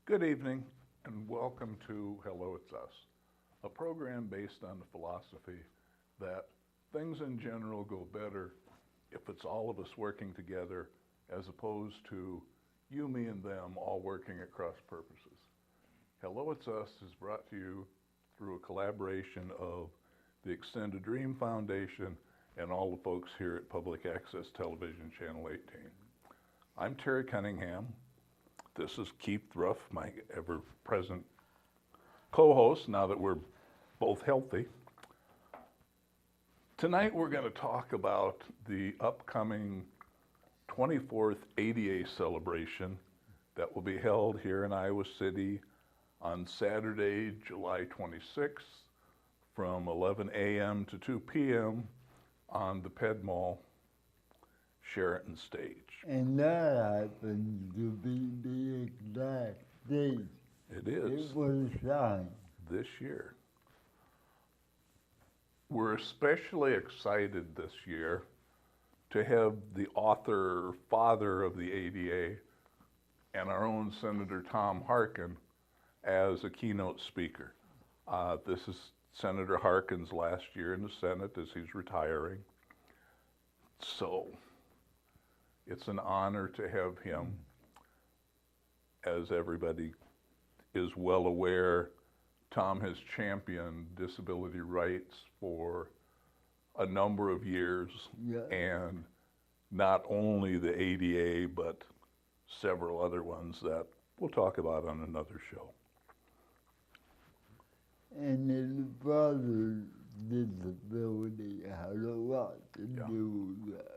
Good evening and welcome to Hello It's Us, a program based on the philosophy that things in general go better if it's all of us working together as opposed to you, me, and them all working at cross purposes. Hello It's Us is brought to you through a collaboration of the Extended Dream Foundation and all the folks here at Public Access Television Channel 18. I'm Terry Cunningham. This is Keith Ruff, my ever-present co-host, now that we're both healthy. Tonight we're going to talk about the upcoming 24th ADA celebration that will be held here in Iowa City on Saturday, July 26th from 11 a.m. to 2 p.m. on the Ped Mall Sheraton stage. And that happens to be the exact date. It is. It was signed. This year. We're especially excited this year to have the author, father of the ADA, and our own Senator Tom Harkin as a keynote speaker. This is Senator Harkin's last year in the Senate as he's retiring. So it's an honor to have him. As everybody is well aware, Tom has championed disability rights for a number of years, and not only the ADA, but several other ones that we'll talk about on another show. And his brother's disability had a lot to do with that.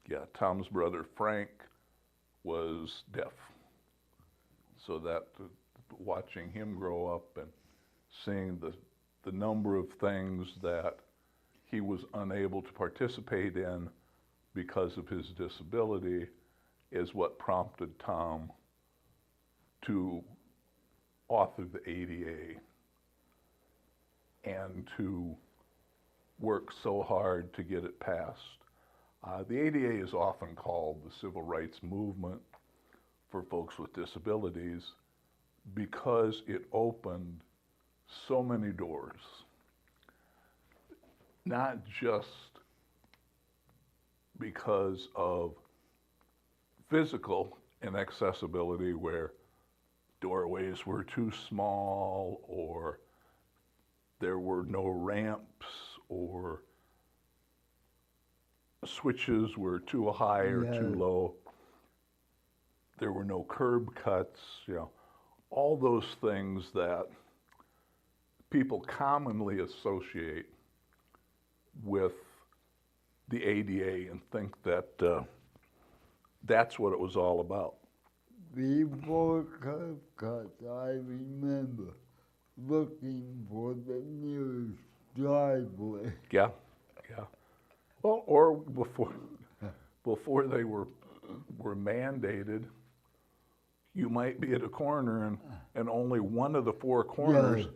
Yeah, Tom's brother Frank was deaf, so that watching him grow up and seeing the number of things that he was unable to participate in because of his disability is what prompted Tom to author the ADA and to work so hard to get it passed. The ADA is often called the civil rights movement for folks with disabilities because it opened so many doors, not just because of physical inaccessibility where doorways were too small or there were no ramps or switches were too high or too low. There were no curb cuts, all those things that people commonly associate with the ADA and think that that's what it was all about. Before curb cuts, I remember looking for the nearest driveway. Yeah. Well, or before they were mandated, you might be at a corner and only one of the four corners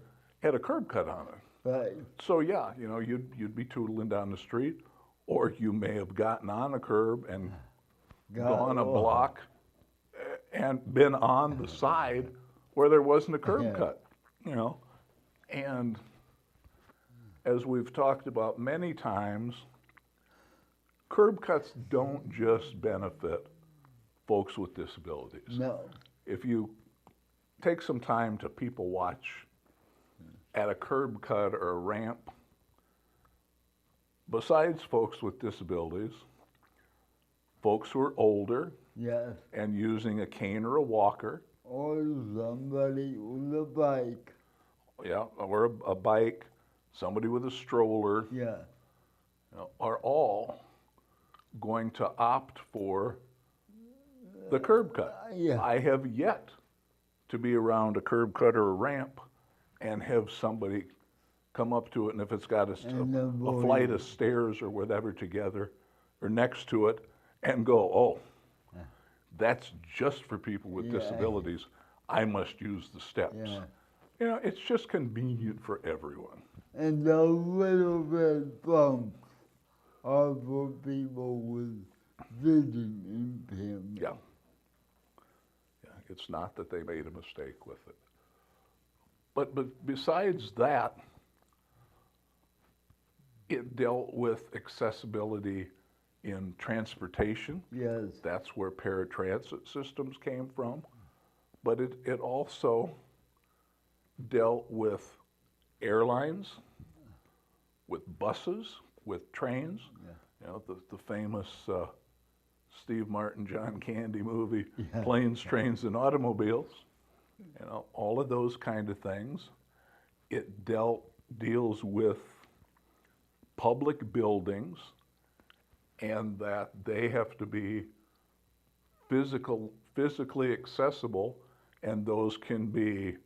had a curb cut on it. Right. So you'd be tootling down the street, or you may have gotten on a curb and gone a block and been on the side where there wasn't a curb cut, And as we've talked about many times, curb cuts don't just benefit folks with disabilities. No. If you take some time to people watch at a curb cut or a ramp, besides folks with disabilities, folks who are older and using a cane or a walker, or somebody with a bike, or a bike, somebody with a stroller, are all going to opt for the curb cut. I have yet to be around a curb cut or a ramp and have somebody come up to it, and if it's got a flight of stairs or whatever together or next to it, and go, oh, that's just for people with disabilities. I must use the steps. It's just convenient for everyone. And the little red bumps are for people with vision impairment. It's not that they made a mistake with it. But besides that, it dealt with accessibility in transportation. Yes. That's where paratransit systems came from. But it also dealt with airlines, with buses, with trains. Yeah. You know, the famous Steve Martin, John Candy movie, Yeah. Planes, Trains, and Automobiles. You know, all of those kind of things. It deals with public buildings, and that they have to be physically accessible, and those can be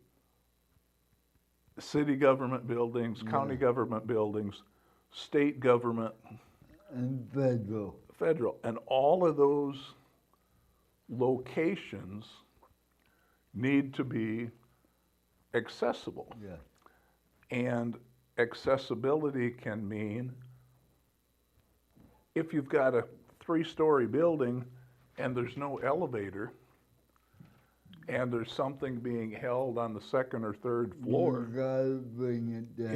city government buildings, county government buildings, state government, And federal. federal, and all of those locations need to be accessible. Yeah. And accessibility can mean if you've got a 3-story building and there's no elevator and there's something being held on the 2nd or 3rd floor, You gotta bring it down.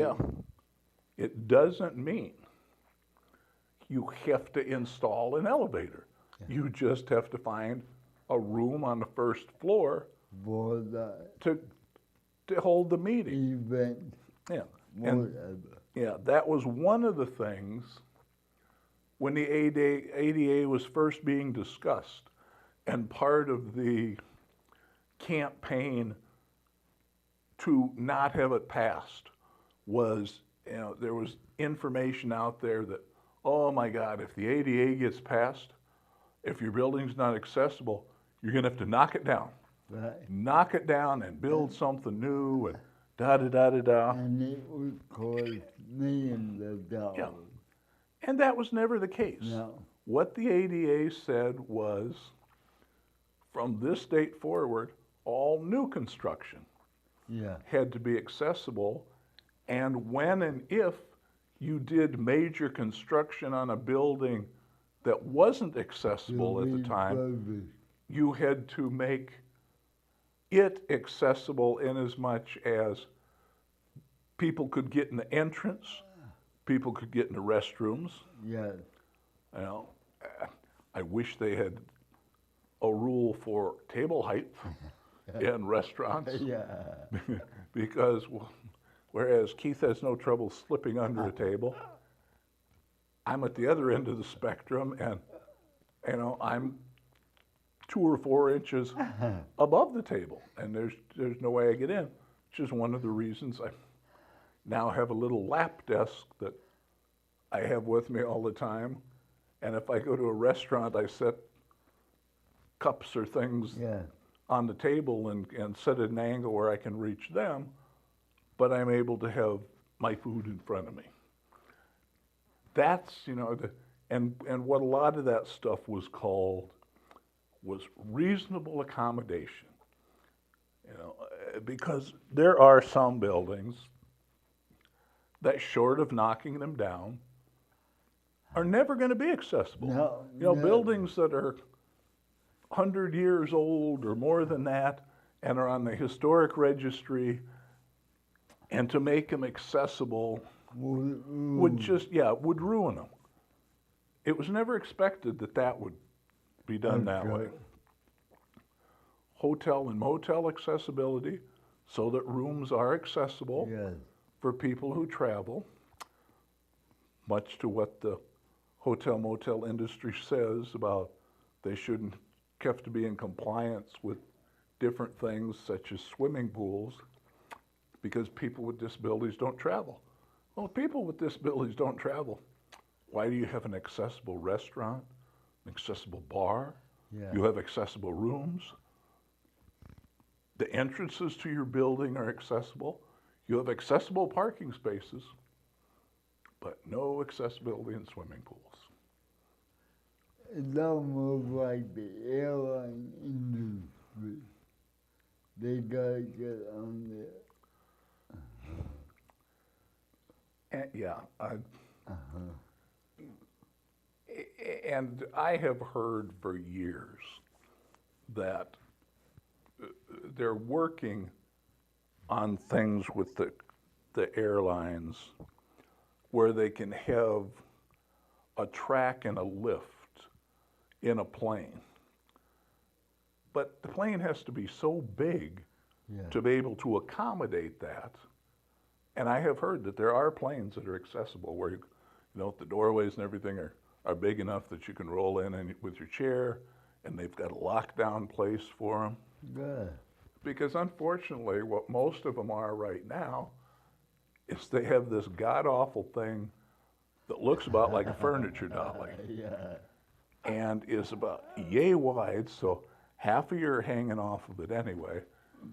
yeah, it doesn't mean you have to install an elevator. You just have to find a room on the 1st floor For that to hold the meeting. event. Yeah. And Whatever. yeah, that was one of the things when the ADA was first being discussed, and part of the campaign to not have it passed was, you know, there was information out there that, oh my God, if the ADA gets passed, if your building's not accessible, you're gonna have to knock it down. Right. Knock it down and build something new and da-da-da-da-da. And it would cost millions of dollars. Yeah. And that was never the case. No. What the ADA said was, from this date forward, all new construction Yeah. had to be accessible, and when and if you did major construction on a building that wasn't accessible at the time, Refurbished. you had to make it accessible in as much as people could get in the entrance, people could get in the restrooms. Yes. You know, I wish they had a rule for table height in restaurants, Yeah. because whereas Keith has no trouble slipping under a table, I'm at the other end of the spectrum, and you know, I'm 2 or 4 inches above the table, and there's no way I get in, which is one of the reasons I now have a little lap desk that I have with me all the time, and if I go to a restaurant, I set cups or things Yeah. on the table and set at an angle where I can reach them, but I'm able to have my food in front of me. That's, you know, and what a lot of that stuff was called was reasonable accommodation. You know, because there are some buildings that, short of knocking them down, are never going to be accessible. No, you know, no. buildings that are 100 years old or more than that and are on the historic registry, and to make them accessible would just, would ruin them. It was never expected that that would be done that way. Okay. Hotel and motel accessibility, so that rooms are accessible Yes. for people who travel, much to what the hotel motel industry says about they shouldn't have to be in compliance with different things such as swimming pools because people with disabilities don't travel. Well, if people with disabilities don't travel, why do you have an accessible restaurant, an accessible bar? Yeah. You have accessible rooms. The entrances to your building are accessible. You have accessible parking spaces, but no accessibility in swimming pools. It's almost like the airline industry. They gotta get on there. And, and I have heard for years that they're working on things with the airlines where they can have a track and a lift in a plane. But the plane has to be so big Yeah. to be able to accommodate that. And I have heard that there are planes that are accessible where, the doorways and everything are big enough that you can roll in and with your chair, and they've got a lockdown place for them. Good. Because unfortunately, what most of them are right now is they have this god-awful thing that looks about like a furniture dolly Yeah. and is about yay wide, so half of you are hanging off of it anyway,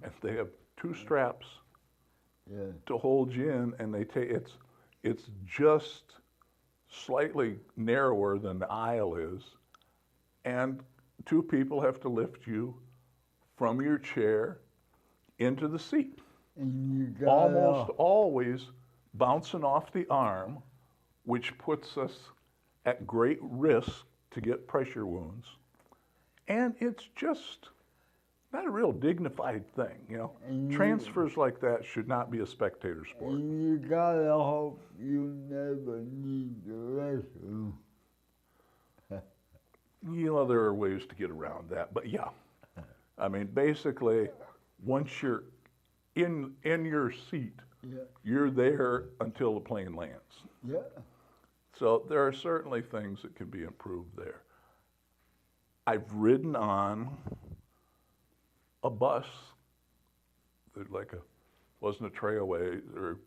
and they have two straps Yeah. to hold you in, and it's just slightly narrower than the aisle is, and two people have to lift you from your chair into the seat, And you got almost always bouncing off the arm, which puts us at great risk to get pressure wounds. And it's just not a real dignified thing, And Transfers like that should not be a spectator sport. And you gotta hope you never need the restroom. There are ways to get around that, but yeah. I mean, basically, once you're in your seat, Yeah. you're there until the plane lands. Yeah. So there are certainly things that can be improved there. I've ridden on a bus that wasn't a Trailway, or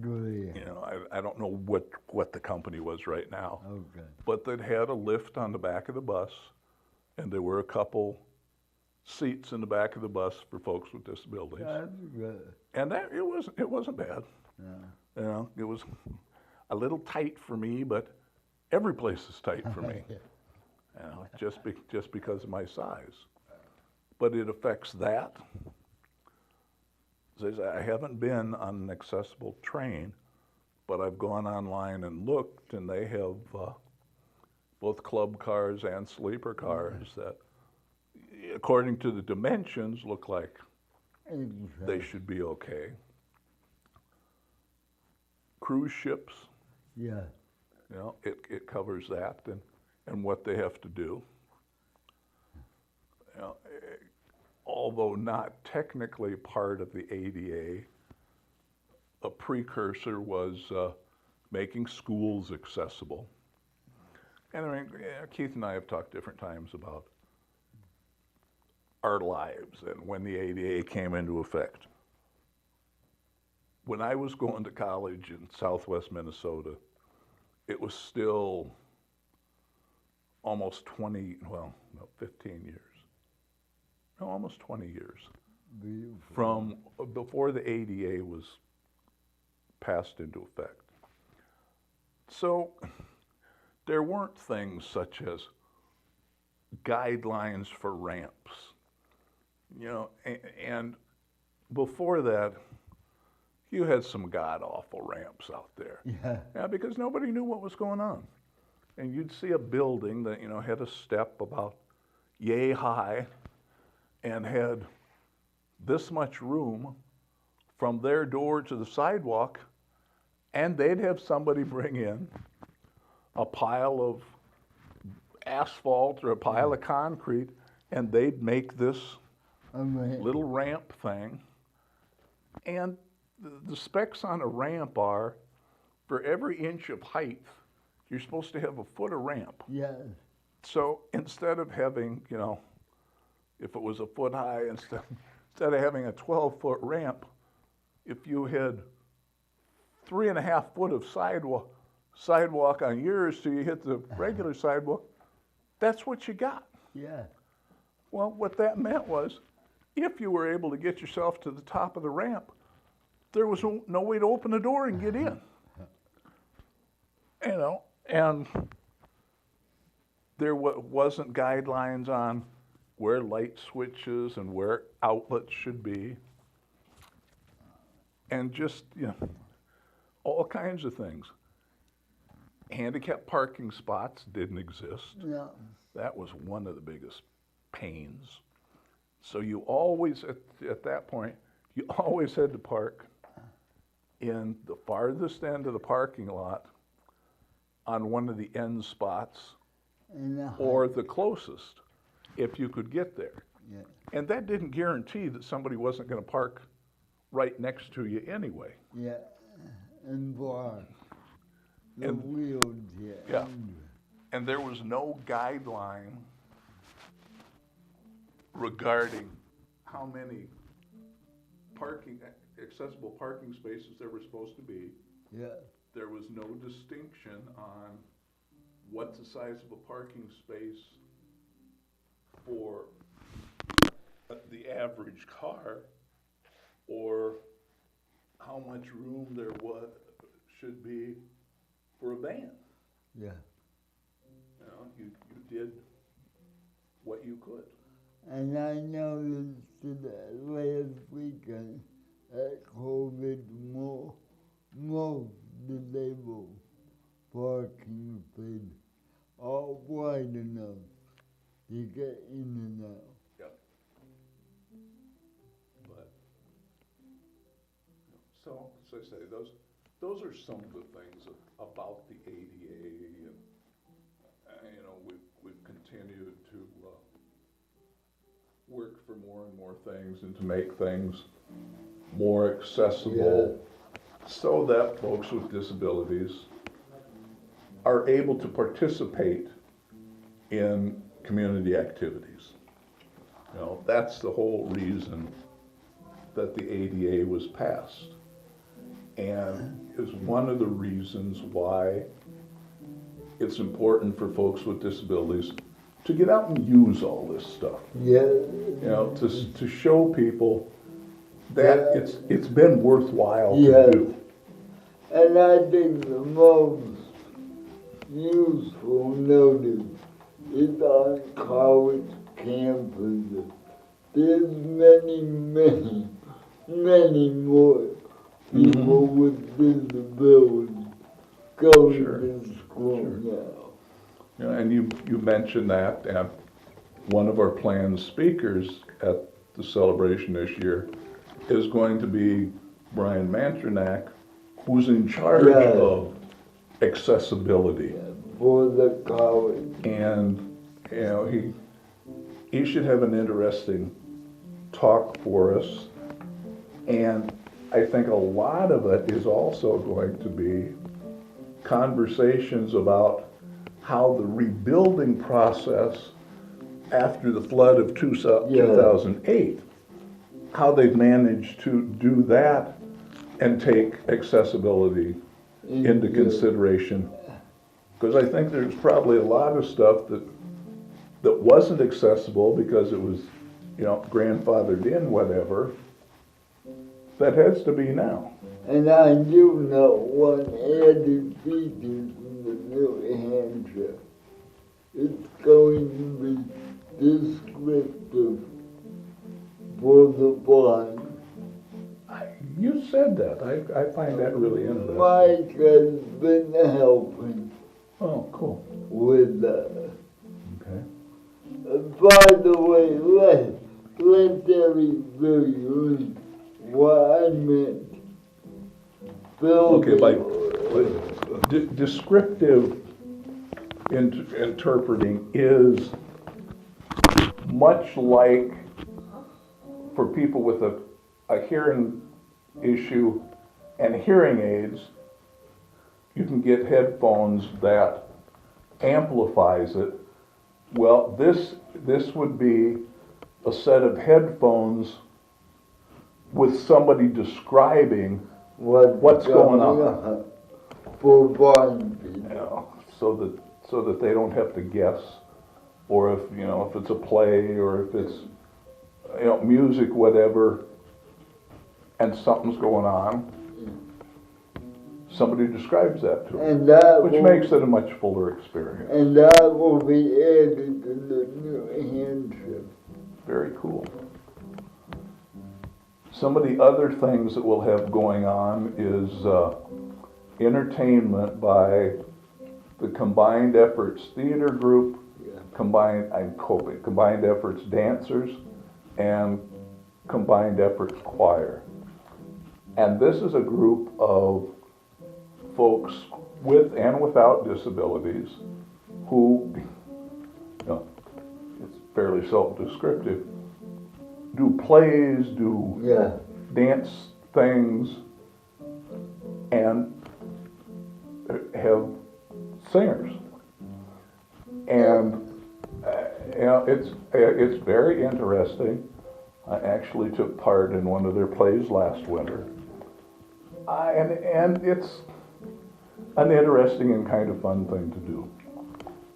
Good. I don't know what the company was right now, Okay. but that had a lift on the back of the bus, and there were a couple seats in the back of the bus for folks with disabilities, That's good. and it wasn't bad. Yeah. It was a little tight for me, but every place is tight for me. Just because of my size. But it affects that. As I haven't been on an accessible train, but I've gone online and looked, and they have both club cars and sleeper cars that, according to the dimensions, look like they should be okay. Cruise ships, Yeah. it covers that and what they have to do. Although not technically part of the ADA, a precursor was making schools accessible. And I mean, Keith and I have talked different times about our lives and when the ADA came into effect. When I was going to college in Southwest Minnesota, it was still almost 15 years. No, almost 20 years Beautiful. from before the ADA was passed into effect. So there weren't things such as guidelines for ramps, and before that, you had some god-awful ramps out there. Yeah. Because nobody knew what was going on. And you'd see a building that, had a step about yay high and had this much room from their door to the sidewalk, and they'd have somebody bring in a pile of asphalt or a pile of concrete, and they'd make this little ramp thing. And the specs on a ramp are, for every inch of height, you're supposed to have a foot of ramp. Yes. So instead of having, if it was a foot high, instead of having a 12-foot ramp, if you had 3.5 foot of sidewalk on yours till you hit the regular sidewalk, that's what you got. Yeah. Well, what that meant was, if you were able to get yourself to the top of the ramp, there was no way to open the door and get in. And there wasn't guidelines on where light switches and where outlets should be. And just, all kinds of things. Handicap parking spots didn't exist. No. That was one of the biggest pains. So you always, at that point, you always had to park in the farthest end of the parking lot on one of the end spots And or the closest, if you could get there. yeah, And that didn't guarantee that somebody wasn't gonna park right next to you anyway. yeah, and bar the And- wheels, yeah. Yeah. And there was no guideline regarding how many accessible parking spaces there were supposed to be. Yeah, There was no distinction on what's the size of a parking space for the average car, or how much room there should be for a van. yeah. You know, you did what you could. And I noticed that last weekend at COVID, most disabled parking spaces are wide enough to get in and out. Yep. But, so as I say, those are some of the things about the ADA, and, you know, we've continued to, work for more and more things and to make things more accessible so that folks with disabilities are able to participate in community activities. You know, that's the whole reason that the ADA was passed, and is one of the reasons why it's important for folks with disabilities to get out and use all this stuff. Yeah, You know, to show people that it's been worthwhile Yeah. to do. and I think the most useful notice is on college campuses. There's many more people with disabilities going Sure. to school now. You know, and you mentioned that, and one of our planned speakers at the celebration this year is going to be Brian Mantronak, who's in charge Yeah. of accessibility. For the college. And, you know, he should have an interesting talk for us. And I think a lot of it is also going to be conversations about how the rebuilding process after the flood of 2008, how they've managed to do that and take accessibility into consideration. Because I think there's probably a lot of stuff that wasn't accessible because it was, you know, grandfathered in, whatever, that has to be now. And I do know one added feature from the New Hampshire. It's going to be descriptive for the blind. You said that. I find that really interesting. Mike has been helping Oh, cool. with that. Okay. By the way, let everybody read what I meant. Okay, like descriptive interpreting is much like for people with a hearing issue and hearing aids, you can get headphones that amplifies it. Well, this would be a set of headphones with somebody describing what's going on. For blind people. You know, so that they don't have to guess, or if, you know, if it's a play or if it's, you know, music, whatever, and something's going on, somebody describes that to them, And that which will, makes it a much fuller experience. and that will be added to the New Hampshire. Very cool. Some of the other things that we'll have going on is entertainment by the Combined Efforts Theater Group, Yeah. Combined Efforts Dancers, and Combined Efforts Choir. And this is a group of folks with and without disabilities who, you know, it's fairly self-descriptive, do plays, do Yeah. dance things, and have singers. And you know, it's very interesting. I actually took part in one of their plays last winter, and it's an interesting and kind of fun thing to do.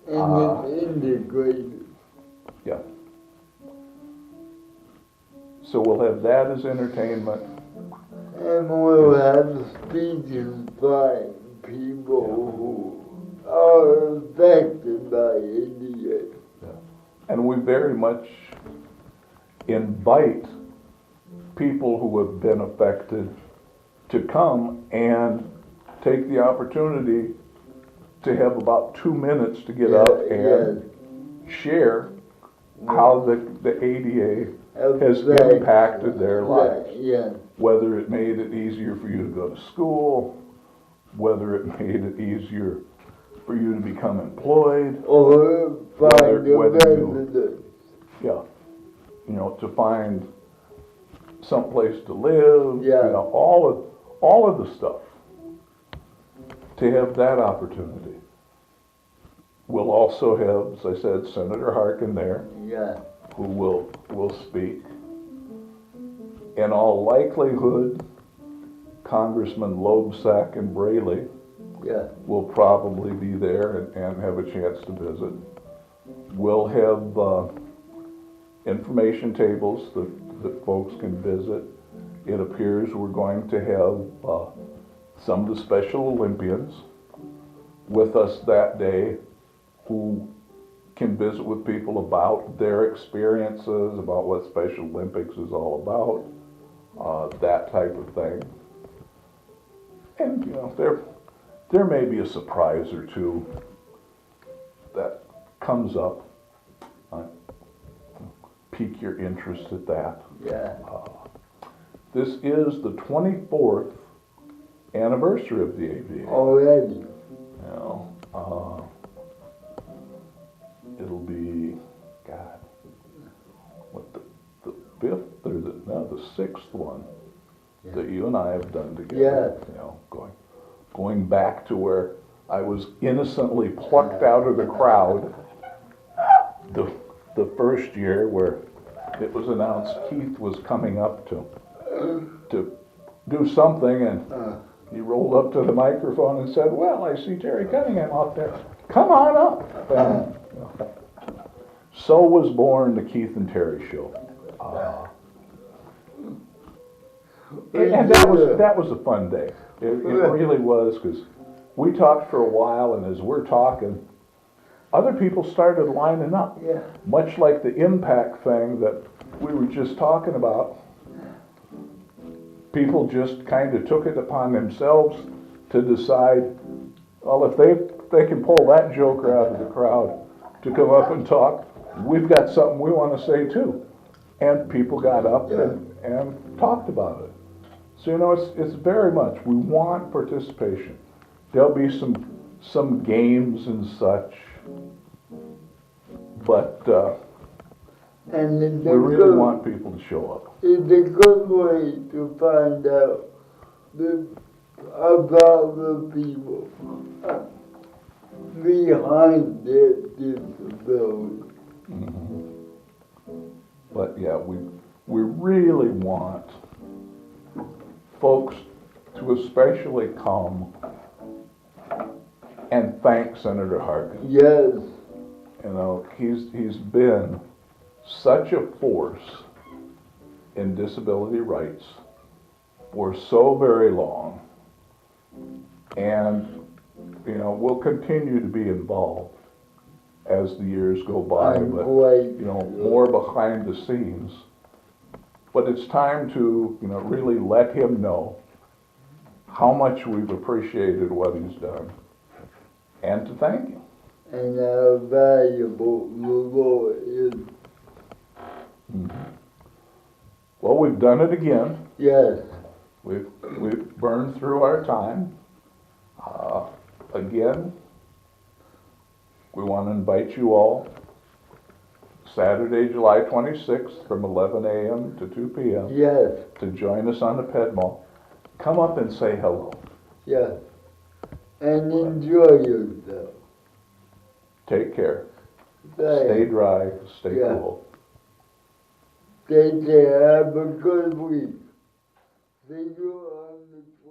And it's integrated. Yeah. So we'll have that as entertainment. And we'll have speeches by people who are affected by ADA. And we very much invite people who have been affected to come and take the opportunity to have about 2 minutes to get up and share how the ADA has impacted their lives. Yeah. Whether it made it easier for you to go to school, whether it made it easier for you to become employed, Or find a whether you- resident. yeah, you know, to find someplace to live, Yeah. you know, all of the stuff. To have that opportunity. We'll also have, as I said, Senator Harkin there, Yeah. who will speak. In all likelihood, Congressman Loebsack and Braley Yeah. will probably be there and have a chance to visit. We'll have information tables that folks can visit. It appears we're going to have some of the Special Olympians with us that day who can visit with people about their experiences, about what Special Olympics is all about, that type of thing. And, you know, there may be a surprise or two that comes up. Pique your interest at that. Yeah. This is the 24th anniversary of the AVA. Already. You know, it'll be, God, what, the fifth or the sixth one that you and I have done together. Yeah. You know, going back to where I was innocently plucked out of the crowd the first year, where it was announced Keith was coming up to do something, and he rolled up to the microphone and said, "Well, I see Terry Cunningham out there. Come on up." And, you know, so was born the Keith and Terry Show. And that was a fun day. It really was, because we talked for a while, and as we're talking, other people started lining up. Yeah. Much like the impact thing that we were just talking about. People just kind of took it upon themselves to decide, well, if they can pull that joker out of the crowd to come up and talk, we've got something we want to say too. And people got up and talked about it. So, you know, it's very much, we want participation. There'll be some games and such, but And we really want people to show up. it's a good way to find out about the people behind their disability. But yeah, we really want folks to especially come and thank Senator Harkin. Yes. You know, he's been such a force in disability rights for so very long, and you know, will continue to be involved as the years go by, but you know, more behind the scenes. But it's time to, you know, really let him know how much we've appreciated what he's done, and to thank him. And how valuable the law is. Well, we've done it again. Yes. We've burned through our time. Again, we want to invite you all Saturday, July 26th from 11 a.m. to 2 p.m. Yes. to join us on the Pedmo. Come up and say hello. Yes. And enjoy yourself. Take care. Thanks. Stay dry. Stay Yeah. cool. Take care. Have a good week. See you on the